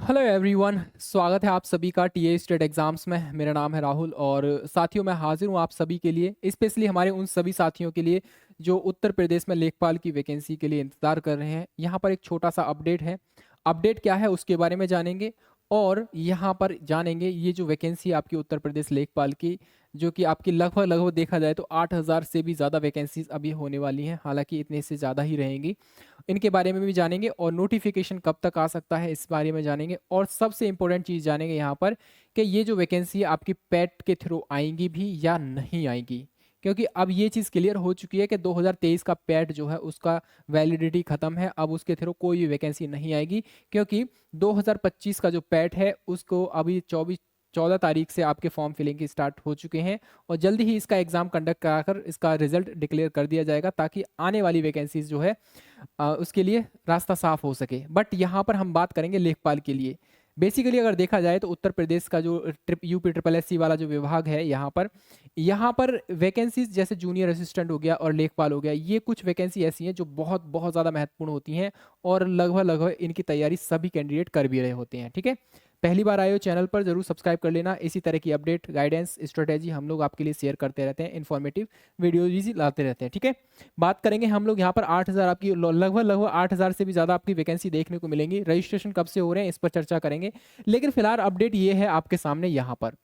Hello everyone, स्वागत है आप सभी का टीए स्टेट एग्जाम्स में। मेरा नाम है राहुल और साथियों मैं हाजिर हूँ आप सभी के लिए, स्पेशली हमारे उन सभी साथियों के लिए जो उत्तर प्रदेश में लेखपाल की वैकेंसी के लिए इंतज़ार कर रहे हैं। यहाँ पर एक छोटा सा अपडेट है। अपडेट क्या है उसके बारे में जानेंगे और यहाँ पर जानेंगे ये जो वैकेंसी आपकी उत्तर प्रदेश लेखपाल की, जो कि आपकी लगभग लगभग देखा जाए तो 8,000 से भी ज़्यादा वैकेंसीज अभी होने वाली हैं। हालांकि इतने से ज़्यादा ही रहेंगी। इनके बारे में भी जानेंगे और नोटिफिकेशन कब तक आ सकता है इस बारे में जानेंगे। और सबसे इंपॉर्टेंट चीज़ जानेंगे यहाँ पर कि ये जो वैकेंसी है आपकी पैट के थ्रू आएंगी भी या नहीं आएंगी, क्योंकि अब ये चीज़ क्लियर हो चुकी है कि 2023 का पैट जो है उसका वैलिडिटी ख़त्म है। अब उसके थ्रू कोई भी वैकेंसी नहीं आएगी, क्योंकि 2025 का जो पैट है उसको अभी 14 तारीख से आपके फॉर्म फिलिंग की स्टार्ट हो चुके हैं और जल्दी ही इसका एग्ज़ाम कंडक्ट कराकर इसका रिजल्ट डिक्लेयर कर दिया जाएगा, ताकि आने वाली वैकेंसीज जो है उसके लिए रास्ता साफ हो सके। बट यहाँ पर हम बात करेंगे लेखपाल के लिए। बेसिकली अगर देखा जाए तो उत्तर प्रदेश का जो यूपी ट्रिपल एस सी वाला जो विभाग है, यहाँ पर वैकेंसीज जैसे जूनियर असिस्टेंट हो गया और लेखपाल हो गया, ये कुछ वैकेंसी ऐसी हैं जो बहुत बहुत ज़्यादा महत्वपूर्ण होती हैं और लगभग लगभग इनकी तैयारी सभी कैंडिडेट कर भी रहे होते हैं। ठीक है, पहली बार आए हो चैनल पर जरूर सब्सक्राइब कर लेना। इसी तरह की अपडेट, गाइडेंस, स्ट्रेटेजी हम लोग आपके लिए शेयर करते रहते हैं, इन्फॉर्मेटिव वीडियोज लाते रहते हैं। ठीक है, बात करेंगे हम लोग यहाँ पर 8,000 आपकी लगभग लगभग 8,000 से भी ज़्यादा आपकी वैकेंसी देखने को मिलेंगी। रजिस्ट्रेशन कब से हो रहे हैं इस पर चर्चा करेंगे, लेकिन फिलहाल अपडेट ये है आपके सामने। यहाँ पर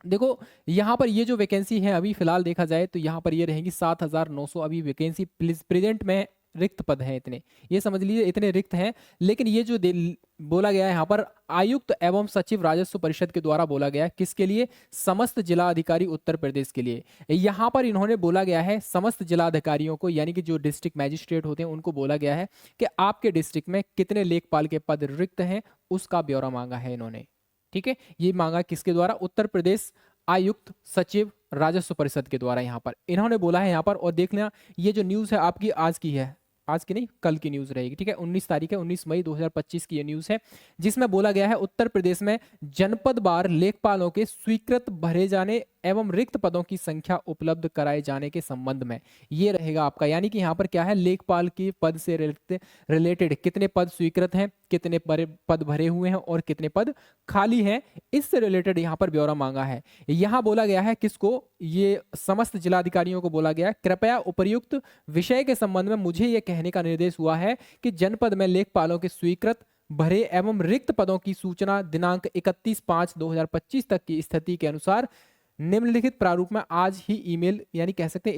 देखो, यहाँ पर ये जो वैकेंसी है अभी फिलहाल देखा जाए तो यहाँ पर ये रहेंगी 7,900 अभी वैकेंसी प्रेजेंट में। रिक्त पद हैं इतने, ये समझ लीजिए इतने रिक्त हैं। लेकिन ये जो बोला गया है यहाँ पर आयुक्त एवं सचिव राजस्व परिषद के द्वारा बोला गया है, किसके लिए? समस्त जिला अधिकारी उत्तर प्रदेश के लिए। यहाँ पर इन्होंने बोला गया है समस्त जिला अधिकारियों को, यानी कि जो डिस्ट्रिक्ट मैजिस्ट्रेट होते हैं उनको बोला गया है कि आपके डिस्ट्रिक्ट में कितने लेखपाल के पद रिक्त हैं, उसका ब्यौरा मांगा है इन्होंने। ठीक है, ये मांगा किसके द्वारा? उत्तर प्रदेश आयुक्त सचिव राजस्व परिषद के द्वारा यहाँ पर इन्होंने बोला है यहाँ पर। और देख लेना, ये जो न्यूज़ है आपकी आज की है, आज की नहीं कल की न्यूज़ रहेगी। ठीक है, 19 तारीख है, 19 मई 2025 की ये न्यूज़ है, जिसमें बोला गया है उत्तर प्रदेश में जनपद वार लेखपालों के स्वीकृत भरे जाने एवं रिक्त पदों की संख्या उपलब्ध कराए जाने के संबंध में ये रहेगा आपका। यानी कि यहाँ पर क्या है, लेखपाल के पद से रिलेटेड कितने पद स्वीकृत हैं, कितने पद भरे हुए हैं और कितने पद खाली हैं, इससे रिलेटेड यहाँ पर ब्यौरा मांगा है। यहाँ बोला गया है किसको? ये समस्त जिलाधिकारियों को बोला गया है, कृपया उपर्युक्त विषय के संबंध में मुझे ये कहने का निर्देश हुआ है कि जनपद में लेखपालों के स्वीकृत भरे एवं रिक्त पदों की सूचना दिनांक 31/5/2025 तक की स्थिति के अनुसार निम्नलिखित प्रारूप में आज ही ईमेल, यानी कह सकते हैं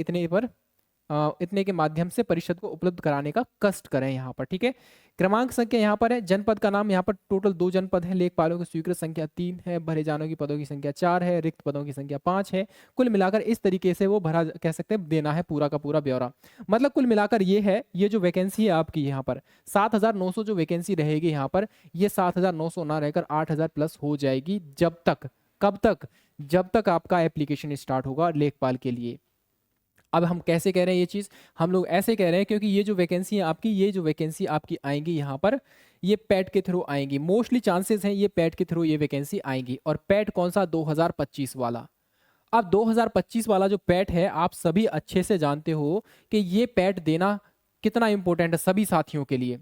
इतने के माध्यम से परिषद को उपलब्ध कराने का कष्ट करें यहाँ पर। ठीक है, क्रमांक संख्या यहाँ पर है, जनपद का नाम यहाँ पर टोटल 2 जनपद है, लेखपालों की स्वीकृत संख्या 3 है, भरे जाने की पदों की संख्या 4 है, रिक्त पदों की संख्या 5 है। कुल मिलाकर इस तरीके से वो भरा, कह सकते हैं देना है पूरा का पूरा ब्यौरा। मतलब कुल मिलाकर ये है, ये जो वैकेंसी है आपकी यहाँ पर 7,900 जो वैकेंसी रहेगी यहाँ पर, ये 7,900 ना रहकर 8,000 प्लस हो जाएगी। जब तक, कब तक? जब तक आपका एप्लीकेशन स्टार्ट होगा लेखपाल के लिए। अब हम कैसे कह रहे हैं ये चीज़? हम लोग ऐसे कह रहे हैं क्योंकि ये जो वैकेंसी है आपकी, ये जो वैकेंसी आपकी आएंगी यहाँ पर, ये पैट के थ्रू आएंगी। मोस्टली चांसेस हैं ये पैट के थ्रू ये वैकेंसी आएंगी। और पैट कौन सा? 2025 वाला। अब 2025 वाला जो पैट है, आप सभी अच्छे से जानते हो कि ये पैट देना कितना इंपॉर्टेंट है सभी साथियों के लिए।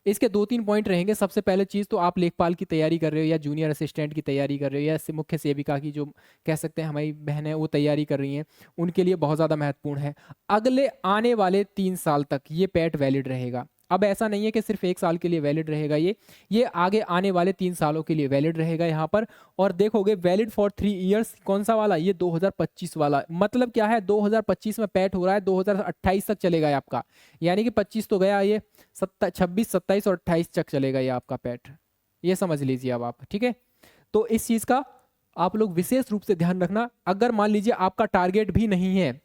इसके 2-3 पॉइंट रहेंगे। सबसे पहले चीज़ तो आप लेखपाल की तैयारी कर रहे हो या जूनियर असिस्टेंट की तैयारी कर रहे हो या मुख्य सेविका की, जो कह सकते हैं हमारी बहनें वो तैयारी कर रही हैं, उनके लिए बहुत ज़्यादा महत्वपूर्ण है। अगले आने वाले 3 साल तक ये पैट वैलिड रहेगा। अब ऐसा नहीं है कि सिर्फ 1 साल के लिए वैलिड रहेगा, ये आगे आने वाले 3 सालों के लिए वैलिड रहेगा यहाँ पर। और देखोगे वैलिड फॉर 3 ईयर्स, कौन सा वाला? ये 2025 वाला। मतलब क्या है, 2025 में पैट हो रहा है, 2028 तक चलेगा आपका। यानी कि 25 तो गया, ये 26, 27 और 28 तक चलेगा ये आपका पैट, ये समझ लीजिए अब आप। ठीक है, तो इस चीज़ का आप लोग विशेष रूप से ध्यान रखना। अगर मान लीजिए आपका टारगेट भी नहीं है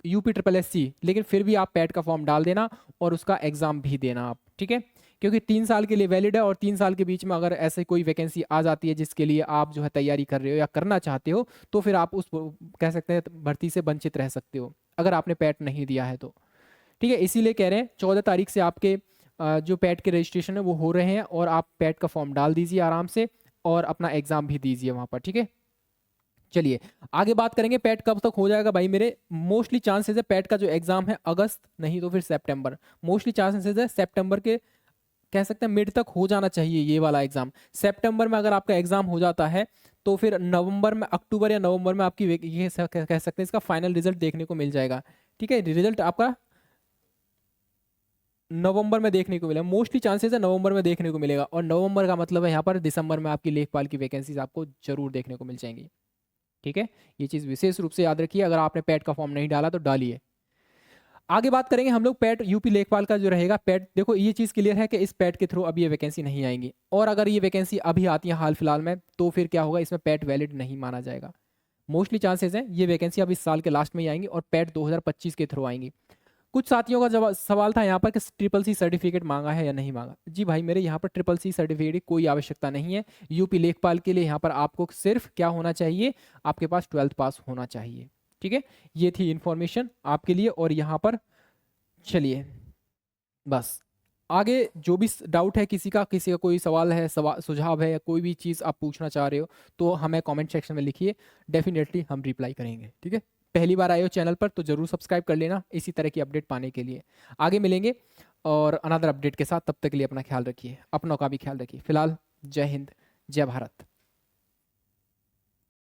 यूपी ट्रिपल एस सी, लेकिन फिर भी आप पैट का फॉर्म डाल देना और उसका एग्जाम भी देना आप। ठीक है, क्योंकि 3 साल के लिए वैलिड है और 3 साल के बीच में अगर ऐसे कोई वैकेंसी आ जाती है जिसके लिए आप जो है तैयारी कर रहे हो या करना चाहते हो, तो फिर आप उस, कह सकते हैं, भर्ती से वंचित रह सकते हो अगर आपने पैट नहीं दिया है तो। ठीक है, इसीलिए कह रहे हैं 14 तारीख से आपके जो पैट के रजिस्ट्रेशन है वो हो रहे हैं और आप पैट का फॉर्म डाल दीजिए आराम से और अपना एग्जाम भी दीजिए वहां पर। ठीक है, चलिए आगे बात करेंगे पैट कब तक हो जाएगा भाई मेरे। मोस्टली चांसेस है पैट का जो एग्जाम है अगस्त, नहीं तो फिर सितंबर। मोस्टली चांसेस है सितंबर के कह सकते हैं मिड तक हो जाना चाहिए ये वाला एग्जाम। सितंबर में अगर आपका एग्जाम हो जाता है तो फिर नवंबर में, अक्टूबर या नवंबर में आपकी ये कह सकते हैं इसका फाइनल रिजल्ट देखने को मिल जाएगा। ठीक है, रिजल्ट आपका नवंबर में देखने को मिलेगा, मोस्टली चांसेस है नवंबर में देखने को मिलेगा। और नवंबर का मतलब है यहाँ पर दिसंबर में आपकी लेखपाल की वैकेंसीज आपको जरूर देखने को मिल जाएंगी। ठीक है, ये चीज़ विशेष रूप से याद रखिए, अगर आपने पैट का फॉर्म नहीं डाला तो डालिए। आगे बात करेंगे हम लोग पैट यूपी लेखपाल का जो रहेगा। पैट देखो ये चीज़ क्लियर है कि इस पैट के थ्रू अभी ये वैकेंसी नहीं आएंगी, और अगर ये वैकेंसी अभी आती है हाल फिलहाल में तो फिर क्या होगा, इसमें पैट वैलिड नहीं माना जाएगा। मोस्टली चांसेस हैं ये वैकेंसी अब इस साल के लास्ट में ही आएंगी और पैट 2025 के थ्रू आएंगी। कुछ साथियों का जवाब सवाल था यहाँ पर कि ट्रिपल सी सर्टिफिकेट मांगा है या नहीं मांगा। जी भाई मेरे यहाँ पर ट्रिपल सी सर्टिफिकेट की कोई आवश्यकता नहीं है। यूपी लेखपाल के लिए यहाँ पर आपको सिर्फ क्या होना चाहिए, आपके पास 12th पास होना चाहिए। ठीक है, ये थी इंफॉर्मेशन आपके लिए। और यहाँ पर चलिए बस आगे जो भी डाउट है किसी का कोई सवाल है, सुझाव है, या कोई भी चीज़ आप पूछना चाह रहे हो तो हमें कमेंट सेक्शन में लिखिए, डेफिनेटली हम रिप्लाई करेंगे। ठीक है, पहली बार आए हो चैनल पर तो जरूर सब्सक्राइब कर लेना इसी तरह की अपडेट पाने के लिए। आगे मिलेंगे और अनदर अपडेट के साथ, तब तक के लिए अपना ख्याल रखिए, अपनों का भी ख्याल रखिए। फिलहाल जय हिंद, जय भारत।